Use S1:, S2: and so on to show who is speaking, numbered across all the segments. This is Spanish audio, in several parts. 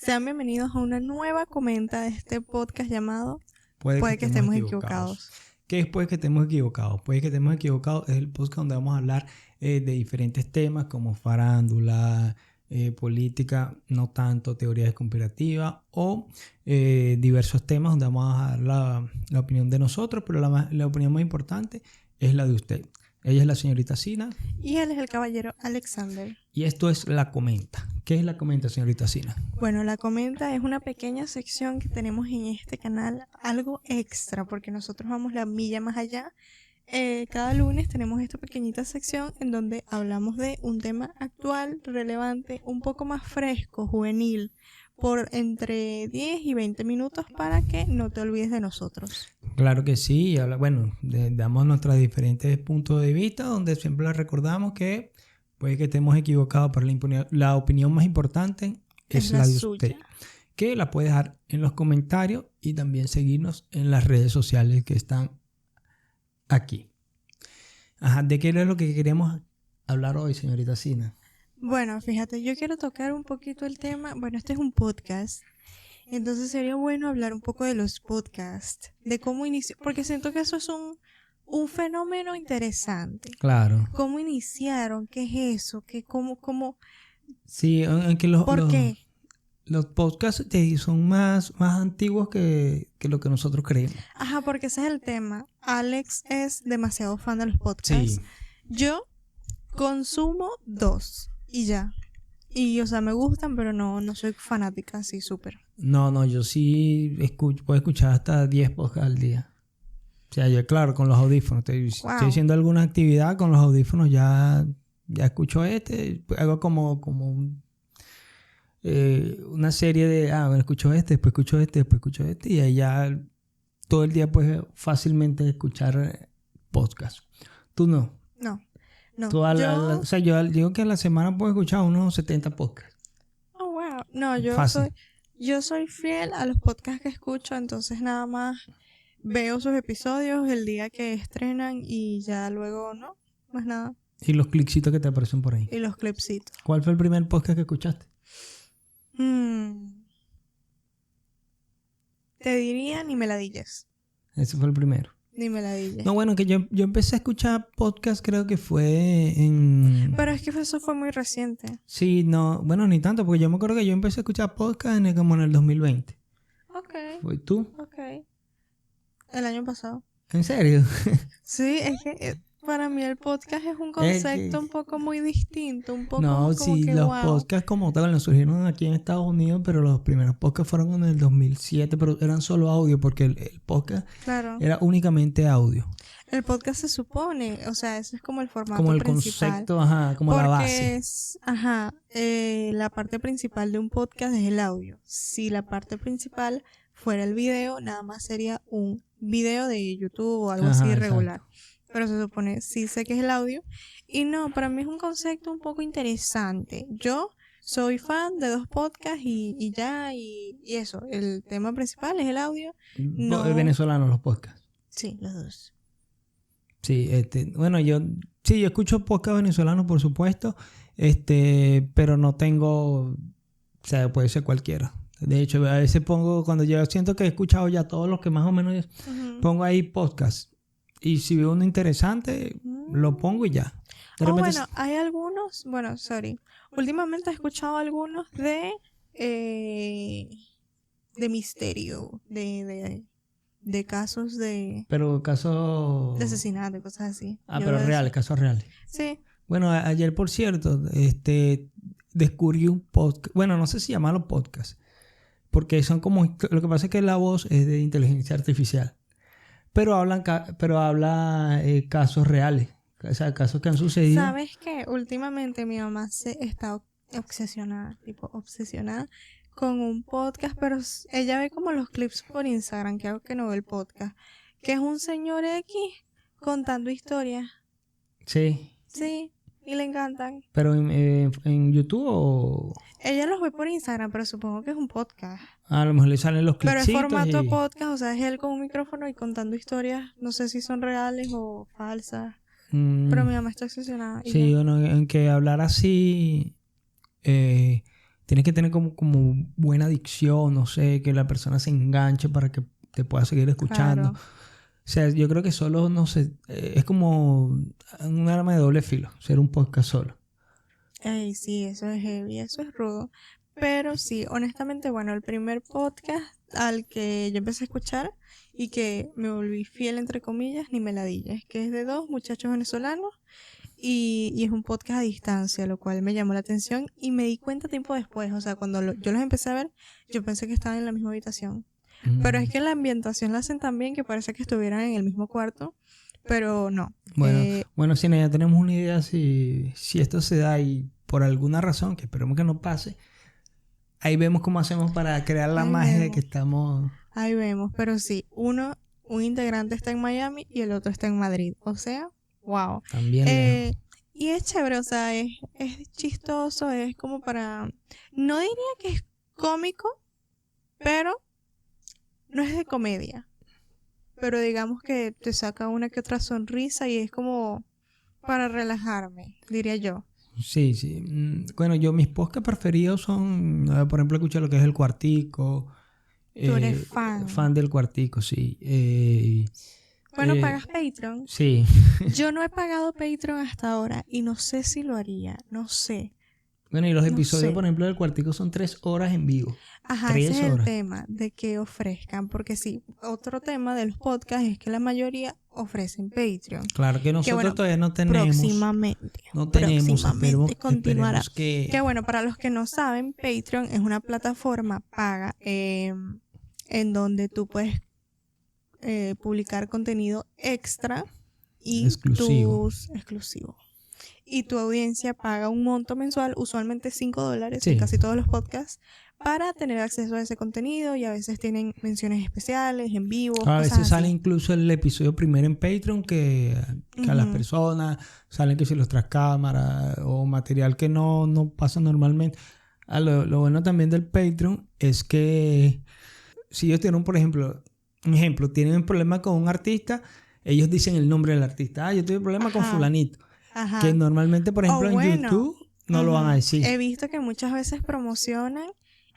S1: Sean bienvenidos a una nueva comenta de este podcast llamado
S2: Puede que estemos equivocados. ¿Qué es Puede que estemos equivocados? Puede que estemos equivocados es el podcast donde vamos a hablar de diferentes temas como farándula, política, no tanto teorías conspirativas o diversos temas donde vamos a dar la opinión de nosotros, pero la opinión más importante es la de usted. Ella es la señorita Sina.
S1: Y él es el caballero Alexander.
S2: Y esto es La Comenta. ¿Qué es La Comenta, señorita Sina?
S1: Bueno, La Comenta es una pequeña sección que tenemos en este canal, algo extra, porque nosotros vamos la milla más allá. Cada lunes tenemos esta pequeñita sección en donde hablamos de un tema actual, relevante, un poco más fresco, juvenil, por entre 10 y 20 minutos para que no te olvides de nosotros.
S2: Claro que sí. Damos nuestros diferentes puntos de vista, donde siempre les recordamos que puede que estemos equivocados, pero la opinión más importante es la de usted, que la puede dejar en los comentarios y también seguirnos en las redes sociales que están aquí. ¿De qué es lo que queremos hablar hoy, señorita Sina?
S1: Bueno, fíjate, yo quiero tocar un poquito el tema. Bueno, este es un podcast, entonces sería bueno hablar un poco de los podcasts, de cómo inició, porque siento que eso es un fenómeno interesante.
S2: Claro.
S1: ¿Cómo iniciaron? ¿Qué es eso? ¿Cómo?
S2: Sí, aunque
S1: ¿Por qué?
S2: Los podcasts son más antiguos que lo que nosotros creemos.
S1: Ajá, porque ese es el tema. Alex es demasiado fan de los podcasts.
S2: Sí.
S1: Yo consumo 2 y ya. Y, o sea, me gustan, pero no soy fanática así súper.
S2: No, yo sí puedo escuchar hasta 10 podcasts al día. O sea, yo, claro, con los audífonos. Estoy haciendo alguna actividad con los audífonos, ya escucho hago como una serie de, escucho después escucho después escucho y ahí ya todo el día puedes fácilmente escuchar podcast. ¿Tú no?
S1: No.
S2: O sea, yo digo que a la semana puedo escuchar unos 70 podcasts.
S1: Oh, wow. No, yo soy fiel a los podcasts que escucho, entonces nada más veo sus episodios el día que estrenan y ya luego no, más nada.
S2: Y los clipsitos que te aparecen por ahí.
S1: Y los clipsitos.
S2: ¿Cuál fue el primer podcast que escuchaste?
S1: Te diría Ni Meladillas.
S2: Ese fue el primero.
S1: Ni Meladillas.
S2: No, bueno, que yo empecé a escuchar podcast, creo que fue en...
S1: Pero es que eso fue muy reciente.
S2: Sí, no, bueno, ni tanto, porque yo me acuerdo que yo empecé a escuchar podcast como en el 2020.
S1: Ok.
S2: ¿Fue tú?
S1: Ok. El año pasado.
S2: ¿En serio?
S1: Sí, es que para mí el podcast es un concepto un poco muy distinto, un poco
S2: no,
S1: como
S2: sí,
S1: que
S2: los
S1: wow.
S2: podcasts como tal nos surgieron aquí en Estados Unidos, pero los primeros podcasts fueron en el 2007, pero eran solo audio porque el podcast era únicamente audio.
S1: El podcast se supone, o sea, ese es como el formato
S2: como el
S1: principal.
S2: Concepto, como
S1: porque
S2: la base.
S1: La parte principal de un podcast es el audio. Si la parte principal fuera el video, nada más sería un video de YouTube o algo así irregular. Exacto. Pero se supone, sí sé que es el audio. Y no, para mí es un concepto un poco interesante. Yo soy fan de 2 podcasts y eso. El tema principal es el audio.
S2: No. Venezolanos los podcasts.
S1: Sí, los 2.
S2: Sí, bueno, yo escucho podcast venezolanos, por supuesto, pero no tengo, o sea, puede ser cualquiera. De hecho, a veces cuando yo siento que he escuchado ya todos los que más o menos pongo ahí podcast. Y si veo uno interesante, lo pongo y ya.
S1: Hay algunos, últimamente he escuchado algunos de misterio, de casos de...
S2: Pero casos...
S1: de asesinato y cosas así.
S2: Pero reales, casos reales.
S1: Sí.
S2: Bueno, ayer, por cierto, descubrí un podcast. Bueno, no sé si llamarlo podcast. Porque son como... Lo que pasa es que la voz es de inteligencia artificial. Pero habla casos reales. O sea, casos que han sucedido.
S1: ¿Sabes qué? Últimamente mi mamá está obsesionada con un podcast, pero ella ve como los clips por Instagram, que hago que no ve el podcast, que es un señor X contando historias.
S2: Sí.
S1: Sí, y le encantan.
S2: ¿Pero en YouTube o...?
S1: Ella los ve por Instagram, pero supongo que es un podcast.
S2: A lo mejor le salen los clipsitos.
S1: Pero es formato podcast, o sea, es él con un micrófono y contando historias. No sé si son reales o falsas. Pero mi mamá está obsesionada.
S2: Sí, bueno, en que hablar así tienes que tener como buena dicción, no sé, que la persona se enganche para que te pueda seguir escuchando.
S1: Claro.
S2: O sea, yo creo que solo, no sé, es como un arma de doble filo, ser un podcast solo.
S1: Ey, sí, eso es heavy, eso es rudo. Pero sí, honestamente, bueno, el primer podcast al que yo empecé a escuchar y que me volví fiel, entre comillas, ni meladillas, que es de dos muchachos venezolanos y es un podcast a distancia, lo cual me llamó la atención y me di cuenta tiempo después, o sea, cuando yo los empecé a ver, yo pensé que estaban en la misma habitación. Pero es que la ambientación la hacen tan bien que parece que estuvieran en el mismo cuarto, pero no.
S2: Bueno, Sina, ya tenemos una idea si esto se da y por alguna razón, que esperemos que no pase, ahí vemos cómo hacemos para crear la magia de que estamos...
S1: Ahí vemos, pero sí, un integrante está en Miami y el otro está en Madrid, o sea, wow.
S2: También lejos.
S1: Y es chévere, o sea, es chistoso, es como para... No diría que es cómico, pero no es de comedia. Pero digamos que te saca una que otra sonrisa y es como para relajarme, diría yo.
S2: Sí, sí. Bueno, mis podcasts preferidos son, por ejemplo, escuchar lo que es El Cuartico.
S1: Tú eres fan.
S2: Fan del Cuartico, sí.
S1: Bueno, ¿pagas Patreon?
S2: Sí.
S1: Yo no he pagado Patreon hasta ahora y no sé si lo haría, no sé.
S2: Bueno, y los
S1: No
S2: episodios,
S1: sé.
S2: por ejemplo, del Cuartico son 3 horas en vivo.
S1: Ajá,
S2: 3
S1: ese es
S2: horas.
S1: el tema de que ofrezcan, porque sí, otro tema de los podcasts es que la mayoría ofrecen Patreon.
S2: Claro que nosotros
S1: bueno,
S2: todavía no tenemos.
S1: Próximamente continuará.
S2: Esperemos que...
S1: Que bueno, para los que no saben, Patreon es una plataforma paga en donde tú puedes publicar contenido extra y
S2: exclusivo.
S1: exclusivo. Y tu audiencia paga un monto mensual, usualmente $5
S2: Sí.
S1: en casi todos los podcasts, para tener acceso a ese contenido y a veces tienen menciones especiales, en vivo,
S2: A
S1: cosas
S2: veces sale
S1: así.
S2: incluso el episodio primero en Patreon que a las personas salen que si los tras cámaras o material que no pasa normalmente. Lo bueno también del Patreon es que si ellos tienen, por ejemplo, tienen un problema con un artista, ellos dicen el nombre del artista. Yo tuve un problema con fulanito.
S1: Ajá.
S2: Que normalmente, por ejemplo, en YouTube no lo van a decir.
S1: He visto que muchas veces promocionan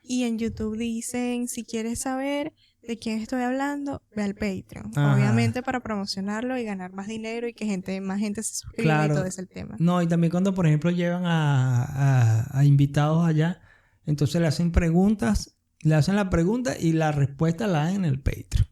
S1: y en YouTube dicen, si quieres saber de quién estoy hablando, ve al Patreon.
S2: Ajá.
S1: Obviamente para promocionarlo y ganar más dinero y que más gente se suscriba y todo ese tema.
S2: No, y también cuando, por ejemplo, llevan a invitados allá, entonces le hacen preguntas, le hacen la pregunta y la respuesta la dan en el Patreon.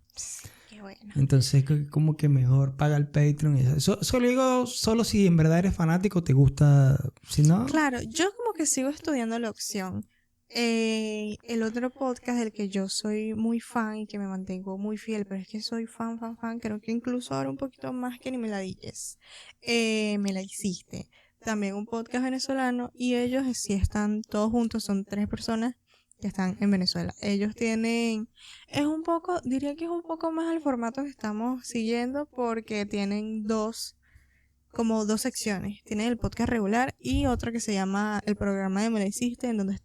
S1: Qué bueno.
S2: Entonces, como que mejor paga el Patreon. Eso lo digo solo si en verdad eres fanático, te gusta. Si no.
S1: Claro, yo como que sigo estudiando la opción. El otro podcast del que yo soy muy fan y que me mantengo muy fiel, pero es que soy fan, creo que incluso ahora un poquito más que ni me la dices. Me la hiciste. También un podcast venezolano y ellos sí están todos juntos, son 3 personas que están en Venezuela. Ellos tienen, diría que es un poco más al formato que estamos siguiendo porque tienen dos secciones. Tienen el podcast regular y otra que se llama El Programa de Me la Hiciste, en donde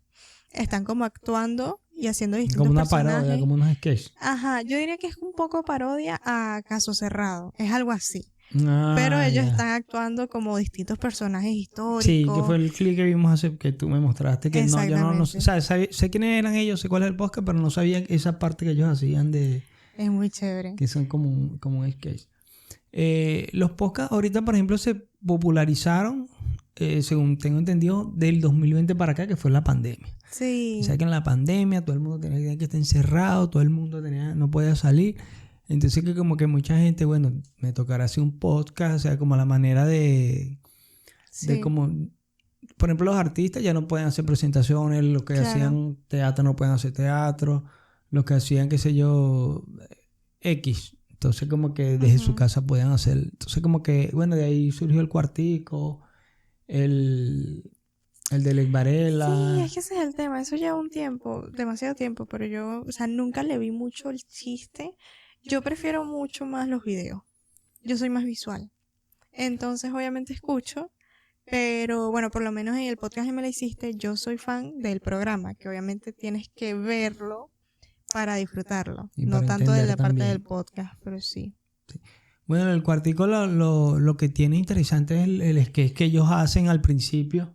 S1: están como actuando y haciendo distintos
S2: como una
S1: personajes.
S2: parodia, como unos sketches.
S1: Ajá, yo diría que es un poco parodia a Caso Cerrado, es algo así. Pero ellos están actuando como distintos personajes históricos.
S2: Sí, que fue el clip que vimos hace que tú me mostraste. Que no, yo no sé, o sea, sé quiénes eran ellos, sé cuál es el podcast, pero no sabía esa parte que ellos hacían de...
S1: Es muy chévere.
S2: Que son como un sketch. Los podcasts ahorita, por ejemplo, se popularizaron, según tengo entendido, del 2020 para acá, que fue la pandemia.
S1: Sí.
S2: O sea, que en la pandemia todo el mundo tenía que estar encerrado, todo el mundo no podía salir. Entonces que como que mucha gente, bueno, me tocará hacer un podcast, o sea, como la manera de como, por ejemplo, los artistas ya no pueden hacer presentaciones, los que hacían teatro no pueden hacer teatro, los que hacían, qué sé yo, X. Entonces como que desde su casa podían hacer. Entonces como que, bueno, de ahí surgió el Cuartico, el de Lech Varela.
S1: Sí, es que ese es el tema. Eso lleva un tiempo, demasiado tiempo, pero yo, o sea, nunca le vi mucho el chiste. Yo prefiero mucho más los videos. Yo soy más visual. Entonces, obviamente escucho, pero bueno, por lo menos en el podcast que me la hiciste, yo soy fan del programa, que obviamente tienes que verlo para disfrutarlo.
S2: Y
S1: no
S2: para
S1: tanto de la
S2: también.
S1: parte del podcast, pero sí.
S2: Bueno, el Cuartico lo que tiene interesante es el sketch que ellos hacen al principio,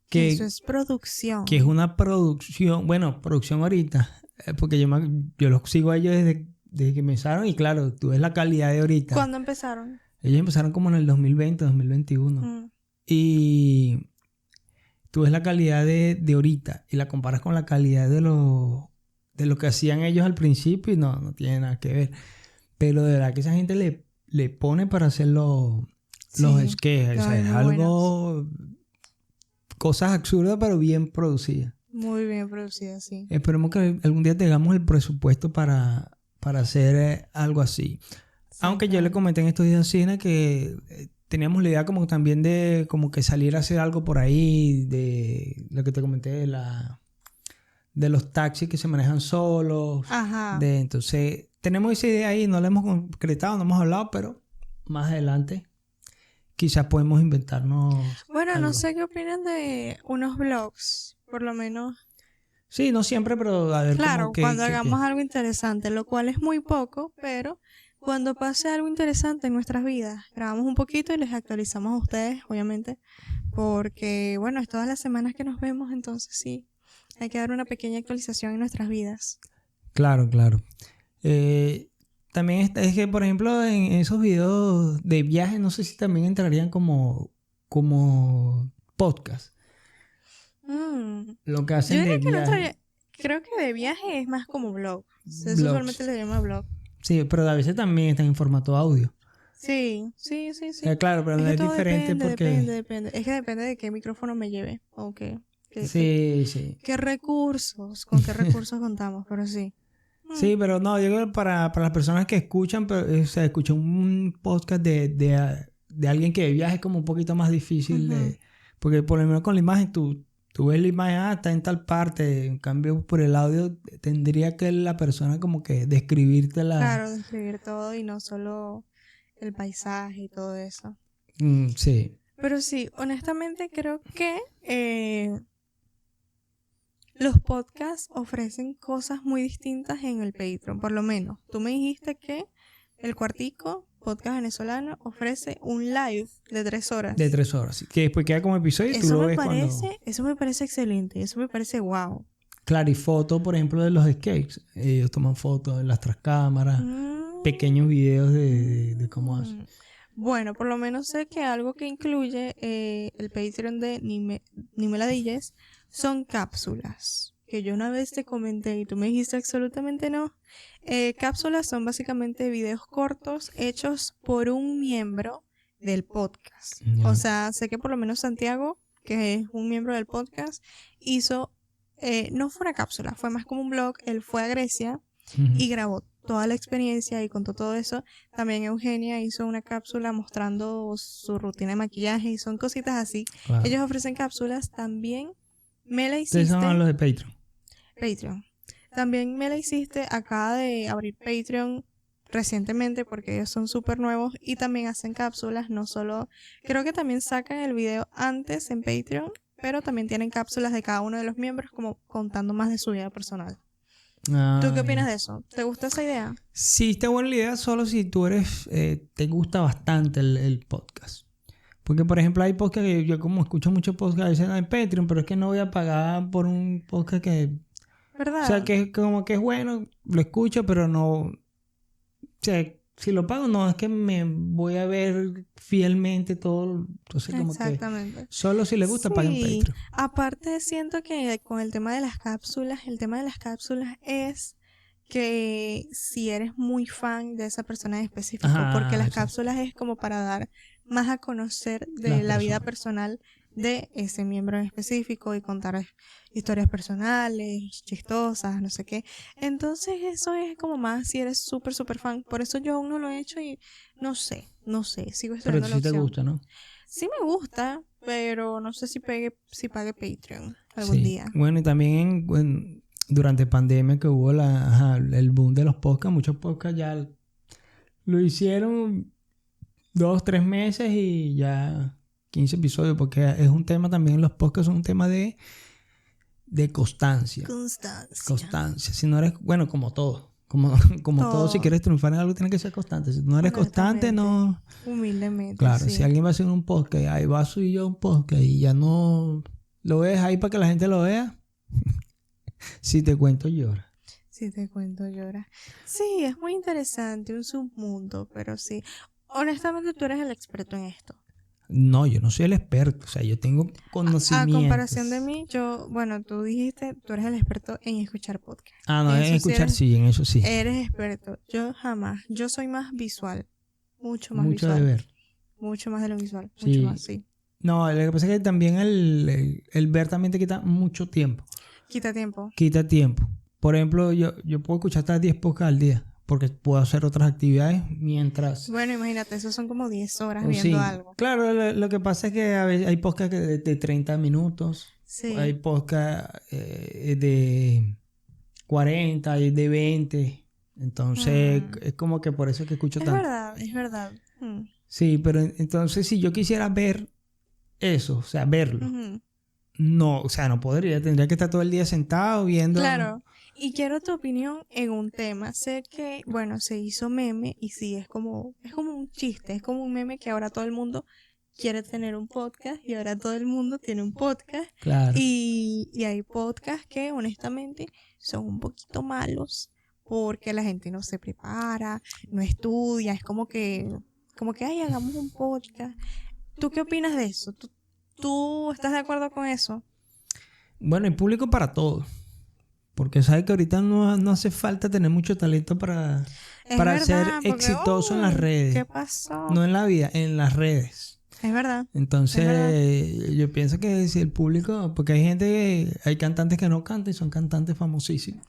S2: Que,
S1: eso es producción.
S2: Que es una producción, bueno, producción ahorita, porque yo los sigo a ellos desde que empezaron y claro, tú ves la calidad de ahorita.
S1: ¿Cuándo empezaron?
S2: Ellos empezaron como en el 2020, 2021. Y tú ves la calidad de ahorita y la comparas con la calidad de lo que hacían ellos al principio y no tiene nada que ver. Pero de verdad que esa gente le pone para hacer los sketches. O sea, es algo... Cosas absurdas, pero bien producidas.
S1: Muy bien producidas, sí.
S2: Esperemos que algún día tengamos el presupuesto para hacer algo así. Sí, aunque yo le comenté en estos días en cine que teníamos la idea como también de como que salir a hacer algo por ahí, de lo que te comenté de los taxis que se manejan solos.
S1: Ajá.
S2: Entonces, tenemos esa idea ahí, no la hemos concretado, no hemos hablado, pero más adelante quizás podemos inventarnos.
S1: Bueno,
S2: algo.
S1: No sé qué opinan de unos vlogs, por lo menos.
S2: Sí, no siempre, pero a ver
S1: claro, cuando hagamos algo interesante, lo cual es muy poco, pero cuando pase algo interesante en nuestras vidas, grabamos un poquito y les actualizamos a ustedes, obviamente, porque, bueno, es todas las semanas que nos vemos, entonces sí, hay que dar una pequeña actualización en nuestras vidas.
S2: Claro. También es que, por ejemplo, en esos videos de viaje, no sé si también entrarían como podcast. Lo que hacen de viaje.
S1: Creo que de viaje es más como blog. Eso usualmente le llama blog.
S2: Sí, pero a veces también están en formato audio.
S1: Sí.
S2: Claro, pero no es diferente porque...
S1: Depende. Es que depende de qué micrófono me lleve. O qué.
S2: Sí.
S1: ¿Qué recursos? ¿Con qué recursos contamos? Pero sí.
S2: Sí, pero no, yo creo que para las personas que escuchan, pero, o sea, escuchan un podcast de alguien que de viaje es como un poquito más difícil porque por lo menos con la imagen tú ves la imagen, está en tal parte, en cambio por el audio tendría que la persona como que describírtela.
S1: Claro, describir todo y no solo el paisaje y todo eso.
S2: Sí.
S1: Pero sí, honestamente creo que los podcasts ofrecen cosas muy distintas en el Patreon, por lo menos. Tú me dijiste que El Cuartico, podcast venezolano, ofrece un live de 3 horas.
S2: De 3 horas, que después queda como episodio y tú lo ves
S1: Eso me parece excelente, eso me parece wow.
S2: Claro, y fotos, por ejemplo, de los skates. Ellos toman fotos en las cámaras, pequeños videos de cómo hacen.
S1: Bueno, por lo menos sé que algo que incluye el Patreon de Ni Me La Dilles son cápsulas, que yo una vez te comenté y tú me dijiste absolutamente no. Cápsulas son básicamente videos cortos hechos por un miembro del podcast. O sea, sé que por lo menos Santiago, que es un miembro del podcast, hizo, no fue una cápsula, fue más como un blog. Él fue a Grecia y grabó toda la experiencia y contó todo eso. También Eugenia hizo una cápsula mostrando su rutina de maquillaje y son cositas así. Claro. Ellos ofrecen cápsulas. También me la hiciste.
S2: Ustedes son los de
S1: Patreon. También me la hiciste. Acaba de abrir Patreon recientemente porque ellos son súper nuevos y también hacen cápsulas. No solo, creo que también sacan el video antes en Patreon, pero también tienen cápsulas de cada uno de los miembros como contando más de su vida personal. ¿Tú qué opinas de eso? ¿Te gusta esa idea?
S2: Sí, está buena la idea solo si tú eres te gusta bastante el podcast. Porque, por ejemplo, hay podcasts que yo como escucho muchos podcasts en Patreon, pero es que no voy a pagar por un podcast que...
S1: ¿Verdad?
S2: O sea, que como que es bueno, lo escucho, pero no... O sea, si lo pago, no, es que me voy a ver fielmente todo. Entonces, como que solo si le gusta, paguen Patreon.
S1: Aparte, siento que con el tema de las cápsulas, es que si eres muy fan de esa persona en específico, porque las cápsulas es como para dar más a conocer de la vida personal de ese miembro en específico y contar historias personales, chistosas, no sé qué. Entonces eso es como más si eres súper fan. Por eso yo aún no lo he hecho y no sé, sigo estudiando la opción. Pero sí te
S2: gusta, ¿no?
S1: Sí me gusta, pero no sé si pague Patreon algún día.
S2: Bueno, y también durante pandemia que hubo el boom de los podcasts, muchos podcasts ya lo hicieron 2-3 meses y ya 15 episodios, porque es un tema también, los podcasts son un tema de constancia. Constancia. Si no eres, bueno, como todo. Como todo, si quieres triunfar en algo, tienes que ser constante. Si tú no eres constante, no...
S1: Humildemente,
S2: Claro, si alguien va a hacer un podcast, ahí va a subir yo un podcast y ya no Lo voy a dejar ahí para que la gente lo vea. Si te cuento, llora.
S1: Si te cuento, llora. Sí, es muy interesante, un submundo, pero sí. Honestamente, tú eres el experto en esto.
S2: No, yo no soy el experto, o sea, yo tengo conocimientos.
S1: A comparación de mí, bueno, tú dijiste, tú eres el experto en escuchar podcast.
S2: No, en escuchar sí, en eso sí.
S1: Eres experto, yo jamás, yo soy más visual, mucho más
S2: mucho
S1: visual.
S2: De ver.
S1: Mucho más de lo visual,
S2: sí.
S1: Mucho más, sí.
S2: No, lo que pasa es que también el ver también te quita mucho tiempo.
S1: Quita tiempo.
S2: Por ejemplo, yo puedo escuchar hasta 10 podcasts al día. Porque puedo hacer otras actividades mientras...
S1: Bueno, imagínate, eso son como 10 horas viendo algo.
S2: Claro, lo que pasa es que a veces hay podcasts de 30 minutos.
S1: Sí.
S2: Hay podcasts de 40, hay de 20. Entonces, es como que por eso es que escucho tanto.
S1: Es verdad.
S2: Sí, pero entonces si yo quisiera ver eso, o sea, verlo. No, o sea, no podría. Tendría que estar todo el día sentado viendo...
S1: Claro. Y quiero tu opinión en un tema. Sé que, bueno, se hizo meme y sí, es como un chiste, es como un meme que ahora todo el mundo quiere tener un podcast y ahora todo el mundo tiene un podcast.
S2: Claro.
S1: Y hay podcasts que honestamente son un poquito malos porque la gente no se prepara, no estudia, es como que, ay, hagamos un podcast. ¿Tú qué opinas de eso? ¿Tú estás de acuerdo con eso?
S2: Bueno, hay público para todo. Porque sabes que ahorita no hace falta tener mucho talento para ser exitoso en las redes.
S1: ¿Qué pasó?
S2: No en la vida, en las redes.
S1: Es verdad.
S2: Entonces, yo pienso que si el público... Porque hay cantantes que no cantan y son cantantes famosísimos.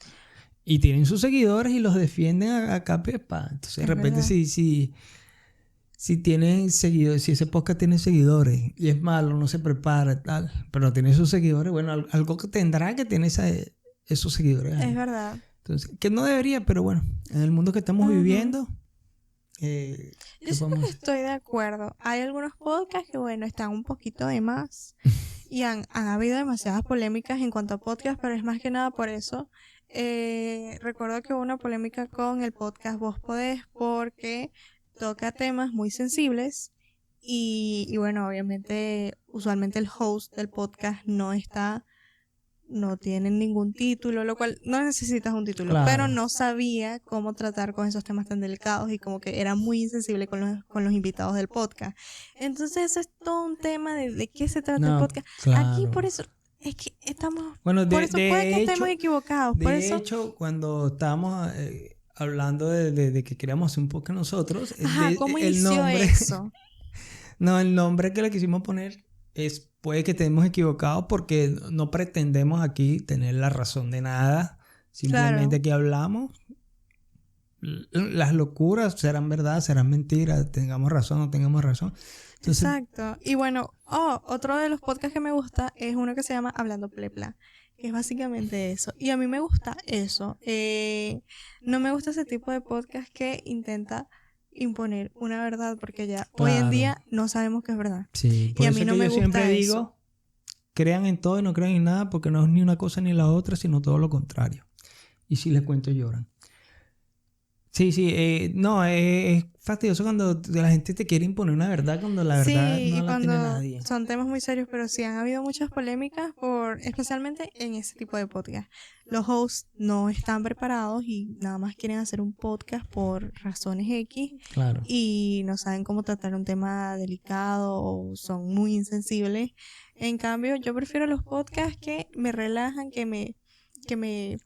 S2: Y tienen sus seguidores y los defienden a capa y espada. Entonces, de repente, si tienen seguidores, si ese podcast tiene seguidores y es malo, no se prepara, tal, pero tiene sus seguidores, bueno, algo que tendrá que tener esos seguidores.
S1: Es verdad.
S2: Entonces, que no debería, pero bueno, en el mundo que estamos viviendo...
S1: Yo siento que estoy de acuerdo. Hay algunos podcasts que, bueno, están un poquito de más y han habido demasiadas polémicas en cuanto a podcasts, pero es más que nada por eso. Recuerdo que hubo una polémica con el podcast Vos Podés porque toca temas muy sensibles y bueno, obviamente, usualmente el host del podcast no tienen ningún título, lo cual no necesitas un título, claro. Pero no sabía cómo tratar con esos temas tan delicados y como que era muy insensible con los invitados del podcast. Entonces eso es todo un tema de qué se trata el podcast. Claro. Aquí por eso es que estamos...
S2: Bueno,
S1: por eso puede que estemos equivocados.
S2: De hecho, cuando estábamos hablando de que queríamos hacer un podcast nosotros...
S1: ¿Cómo inició eso?
S2: No, el nombre que le quisimos poner puede que estemos equivocados porque no pretendemos aquí tener la razón de nada. Simplemente aquí hablamos. Las locuras serán verdad, serán mentiras, tengamos razón o no tengamos razón. Entonces,
S1: exacto. Y bueno, otro de los podcasts que me gusta es uno que se llama Hablando Plepla, que es básicamente eso. Y a mí me gusta eso. No me gusta ese tipo de podcast que intenta imponer una verdad porque ya hoy en día no sabemos qué es verdad.
S2: Sí, por
S1: y a
S2: eso
S1: mí no
S2: que
S1: me
S2: yo
S1: gusta
S2: siempre
S1: eso.
S2: digo, crean en todo y no crean en nada porque no es ni una cosa ni la otra, sino todo lo contrario. Y si les cuento lloran. Sí, no, es fastidioso cuando la gente te quiere imponer una verdad cuando la verdad no la tiene nadie.
S1: Son temas muy serios, pero sí han habido muchas polémicas especialmente en ese tipo de podcast. Los hosts no están preparados y nada más quieren hacer un podcast por razones X.
S2: Claro.
S1: Y no saben cómo tratar un tema delicado o son muy insensibles. En cambio, yo prefiero los podcasts que me relajan, que me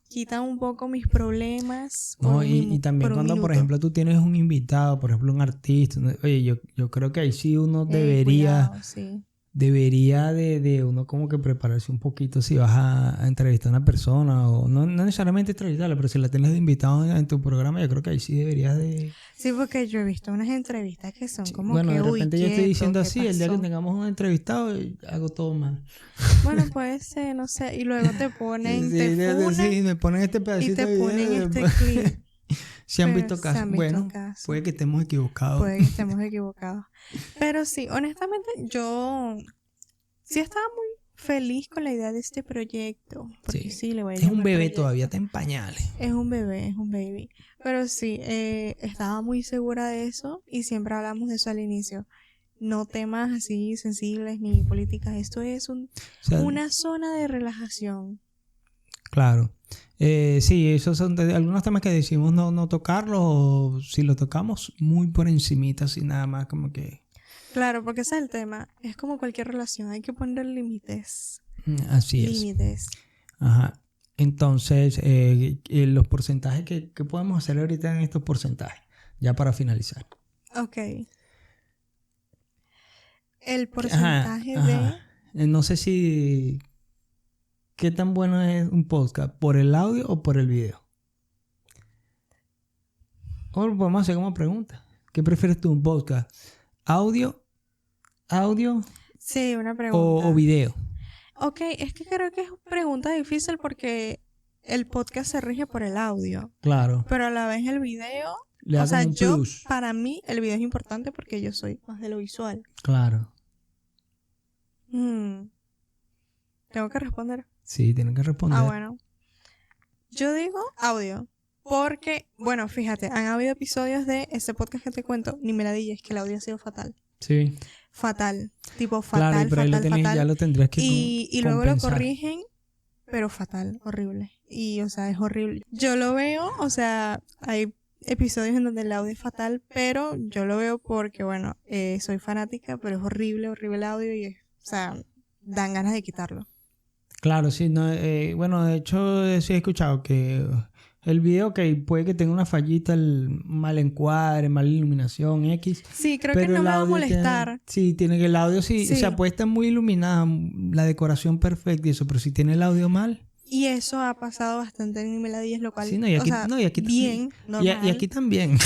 S1: quitan un poco mis problemas.
S2: No, y también cuando, por ejemplo, tú tienes un invitado, por ejemplo, un artista, oye, yo creo que ahí sí uno debería...
S1: Cuidado, sí.
S2: Debería de uno como que prepararse un poquito si vas a entrevistar a una persona o no necesariamente entrevistarla, pero si la tienes de invitado en tu programa, yo creo que ahí sí deberías de...
S1: Sí, porque yo he visto unas entrevistas que son como
S2: bueno,
S1: que...
S2: de repente yo estoy diciendo así,
S1: pasó?
S2: El día que tengamos un entrevistado hago todo mal.
S1: Bueno, puede ser, no sé, y luego te ponen,
S2: sí, me ponen este pedacito
S1: y te ponen este clip.
S2: Si han visto casos. Bueno, puede que estemos equivocados.
S1: Pero sí, honestamente, yo sí estaba muy feliz con la idea de este proyecto. Porque sí le voy a
S2: es un bebé proyecto. Todavía está en pañales.
S1: Es un baby. Pero sí, estaba muy segura de eso y siempre hablamos de eso al inicio. no temas así sensibles ni políticas. Esto es una zona de relajación.
S2: Claro. Sí, esos son algunos temas que decimos no tocarlos, o si lo tocamos muy por encimita, así nada más como que...
S1: Claro, porque ese es el tema. Es como cualquier relación, hay que poner límites.
S2: Así es.
S1: Límites.
S2: Ajá. Entonces, los porcentajes, ¿qué podemos hacer ahorita en estos porcentajes? Ya para finalizar.
S1: Ok. El porcentaje de...
S2: No sé si... ¿Qué tan bueno es un podcast? ¿Por el audio o por el video? O lo podemos hacer como pregunta. ¿Qué prefieres tú, un podcast? ¿Audio?
S1: Sí, una pregunta.
S2: ¿O video?
S1: Ok, es que creo que es una pregunta difícil porque el podcast se rige por el audio.
S2: Claro.
S1: Pero a la vez el video... O sea, para mí el video es importante porque yo soy más de lo visual.
S2: Claro.
S1: ¿Tengo que responder?
S2: Sí, tienen que responder.
S1: Bueno. Yo digo audio. Porque, bueno, fíjate, han habido episodios de ese podcast que te cuento, ni me la digas, que el audio ha sido fatal.
S2: Sí.
S1: Fatal. Tipo fatal,
S2: claro, pero
S1: fatal.
S2: Ya lo tendrías que
S1: y luego lo corrigen, pero fatal, horrible. Y, o sea, es horrible. Yo lo veo, o sea, hay episodios en donde el audio es fatal, pero yo lo veo porque, bueno, soy fanática, pero es horrible el audio y, o sea, dan ganas de quitarlo.
S2: Claro, sí. No, bueno, de hecho, sí he escuchado que el video que puede que tenga una fallita, el mal encuadre, mala iluminación, X.
S1: Sí, creo que no me va a molestar.
S2: Tiene que el audio, sí. O sea, puede estar muy iluminada, la decoración perfecta y eso, pero si tiene el audio mal...
S1: Y eso ha pasado bastante en Meladillas, lo cual,
S2: sí, y aquí
S1: bien, normal.
S2: Y aquí también.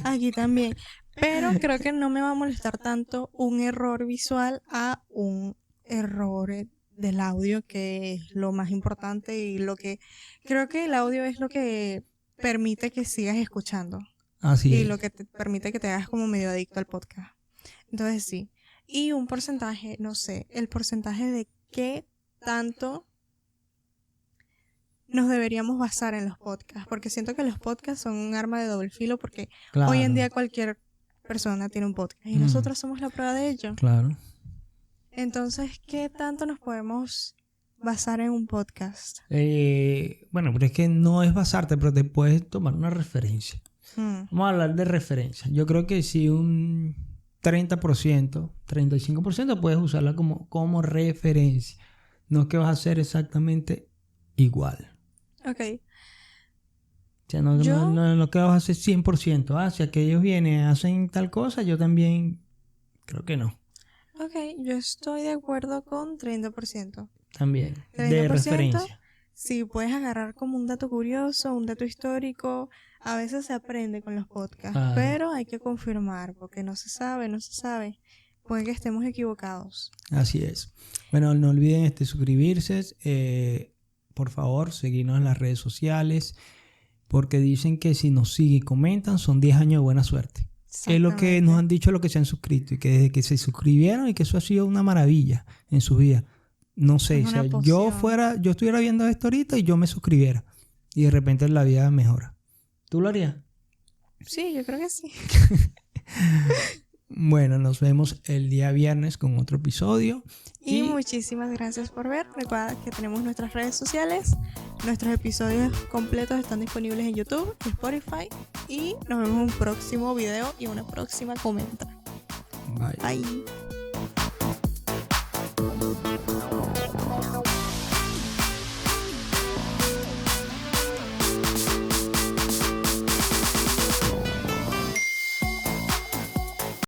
S1: Aquí también. Pero creo que no me va a molestar tanto un error visual a un error del audio, que es lo más importante y lo que... Creo que el audio es lo que permite que sigas escuchando.
S2: Así es.
S1: Y lo que te permite que te hagas como medio adicto al podcast. Entonces sí. Y un porcentaje, no sé, el porcentaje de qué tanto... nos deberíamos basar en los podcasts, porque siento que los podcasts son un arma de doble filo, porque hoy en día cualquier persona tiene un podcast y nosotros somos la prueba de ello.
S2: Claro.
S1: Entonces, ¿qué tanto nos podemos basar en un podcast?
S2: Bueno, pero es que no es basarte, pero te puedes tomar una referencia. Vamos a hablar de referencia. Yo creo que si un 30%, 35% puedes usarla como referencia. No es que vas a hacer exactamente igual.
S1: Ok.
S2: O sea, no que vas a hacer 100%. Si aquellos vienen, hacen tal cosa, yo también creo que no.
S1: Ok, yo estoy de acuerdo con 30%.
S2: También,
S1: 30%,
S2: de referencia.
S1: Sí, puedes agarrar como un dato curioso, un dato histórico. A veces se aprende con los podcasts, pero hay que confirmar, porque no se sabe. Puede que estemos equivocados.
S2: Así es. Bueno, no olviden suscribirse. Por favor, seguirnos en las redes sociales, porque dicen que si nos siguen y comentan son 10 años de buena suerte. Es lo que nos han dicho los que se han suscrito, y que desde que se suscribieron y que eso ha sido una maravilla en su vida. No sé, o sea, yo estuviera viendo esto ahorita y yo me suscribiera y de repente la vida mejora. ¿Tú lo harías?
S1: Sí, yo creo que sí.
S2: Bueno, nos vemos el día viernes con otro episodio.
S1: Y muchísimas gracias por ver. Recuerda que tenemos nuestras redes sociales. Nuestros episodios completos están disponibles en YouTube, Spotify. Y nos vemos en un próximo video y una próxima comenta.
S2: Bye.
S1: Bye.